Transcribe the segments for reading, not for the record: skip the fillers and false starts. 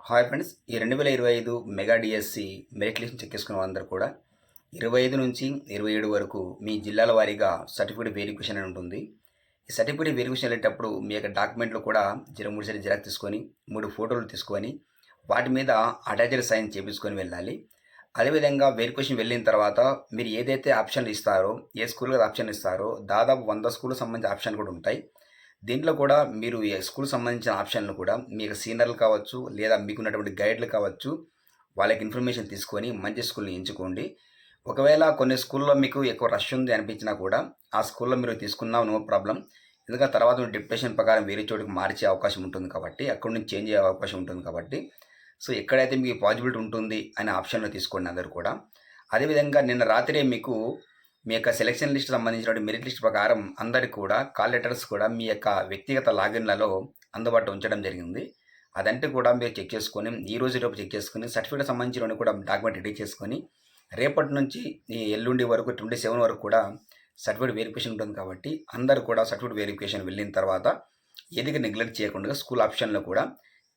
Hi friends, ఈ 2025 mega DSC merit list check చేసుకున్న వాళ్ళందరూ కూడా 25 నుంచి 27 వరకు మీ జిల్లాల వారీగా సర్టిఫికేట్ వెరిఫికేషన్ అని ఉంటుంది. ఈ సర్టిఫికేట్ వెరిఫికేషన్ వెళ్ళేటప్పుడు మీ యొక్క డాక్యుమెంట్లు కూడా 3 సార్లు జిరాక్స్ తీసుకొని 3 ఫోటోలు తీసుకొని వాటి మీద అటాచ్డ్ సైన్ చేపించుకొని వెళ్ళాలి. అదేవిధంగా వెరిఫికేషన్ వెళ్ళిన తర్వాత మీరు ఏదైతే ఆప్షన్లు ఇస్తారో, ఏ స్కూల్కి ఆప్షన్ ఇస్తారో దాదాపు 100 స్కూల్కి సంబంధించిన ఆప్షన్లు కూడా ఉంటాయి. దీంట్లో కూడా మీరు ఈ స్కూల్కి సంబంధించిన ఆప్షన్లు కూడా మీకు సీనియర్లు కావచ్చు, లేదా మీకున్నటువంటి గైడ్లు కావచ్చు, వాళ్ళకి ఇన్ఫర్మేషన్ తీసుకొని మంచి స్కూల్ని ఎంచుకోండి. ఒకవేళ కొన్ని స్కూల్లో మీకు ఎక్కువ రష్ ఉంది అనిపించినా కూడా ఆ స్కూల్లో మీరు తీసుకున్నా నో ప్రాబ్లం. ఎందుకంటే తర్వాత మీరు డిప్యుటేషన్ ప్రకారం వేరే చోటుకి మార్చే అవకాశం ఉంటుంది కాబట్టి, అక్కడి నుంచి చేంజ్ అయ్యే అవకాశం ఉంటుంది కాబట్టి, సో ఎక్కడైతే మీకు పాజిబిలిటీ ఉంటుంది అనే ఆప్షన్లో తీసుకోండి అందరూ కూడా. అదేవిధంగా నిన్న రాత్రే మీకు మీ యొక్క సెలక్షన్ లిస్ట్ సంబంధించిన మెరిట్ లిస్ట్ ప్రకారం అందరికి కూడా కాల్ లెటర్స్ కూడా మీ యొక్క వ్యక్తిగత లాగిన్లలో అందుబాటులో ఉంచడం జరిగింది. అదంటే కూడా మీరు చెక్ చేసుకొని ఈ రోజు రేపు చెక్ చేసుకొని సర్టిఫికేట్ సంబంధించిన కూడా డాక్యుమెంట్ రెడీ చేసుకొని రేపటి నుంచి ఈ ఎల్లుండి వరకు 27 వరకు కూడా సర్టిఫికేట్ వెరిఫికేషన్ ఉంటుంది కాబట్టి అందరూ కూడా సర్టిఫికేట్ వెరిఫికేషన్ వెళ్ళిన తర్వాత ఏదిగా నెగ్లెక్ట్ చేయకుండా స్కూల్ ఆప్షన్లో కూడా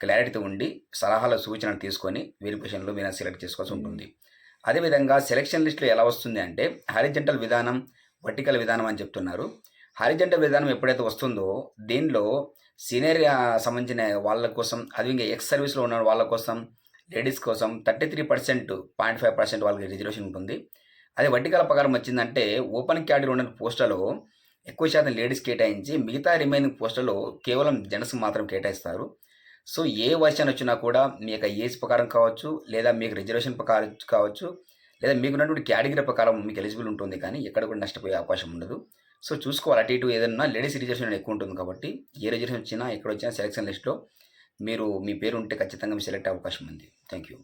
క్లారిటీతో ఉండి సలహాల సూచనలు తీసుకొని వెరిఫికేషన్లో మీరు సెలెక్ట్ చేసుకోవాల్సి ఉంటుంది. అదేవిధంగా సెలక్షన్ లిస్టులో ఎలా వస్తుంది అంటే హారిజంటల్ విధానం, వర్టికల్ విధానం అని చెప్తున్నారు. హారిజంటల్ విధానం ఎప్పుడైతే వస్తుందో దీనిలో సీనియర్ సంబంధించిన వాళ్ళ కోసం, అది ఇంకా ఎక్స్ సర్వీస్లో ఉన్న వాళ్ళ కోసం, లేడీస్ కోసం 33% 0.5% వాళ్ళకి రిజర్వేషన్ ఉంటుంది. అదే వర్టికల్ ప్రకారం వచ్చిందంటే ఓపెన్ కేటగిరీ ఉన్న పోస్టులలో ఎక్కువ శాతం లేడీస్ కేటాయించి మిగతా రిమైనింగ్ పోస్టులలో కేవలం జెంట్స్ మాత్రం కేటాయిస్తారు. సో ఏ వర్షన్ వచ్చినా కూడా మీ యొక్క ఏజ్ ప్రకారం కావచ్చు, లేదా మీకు రిజర్వేషన్ ప్రకారం కావచ్చు, లేదా మీకున్నటువంటి కేటగిరీ ప్రకారం మీకు ఎలిజిబుల్ ఉంటుంది, కానీ ఎక్కడ కూడా నష్టపోయే అవకాశం ఉండదు. సో చూసుకోవాలి, అటు ఇటు ఏదన్నా లేడీస్ రిజర్వేషన్ ఎక్కువ ఉంటుంది కాబట్టి ఏ రిజర్వేషన్ వచ్చినా ఎక్కడ వచ్చినా సెలక్షన్ లిస్ట్లో మీరు మీ పేరు ఉంటే ఖచ్చితంగా మీ సెలెక్ట్ అయ్యే అవకాశం ఉంది. Thank you.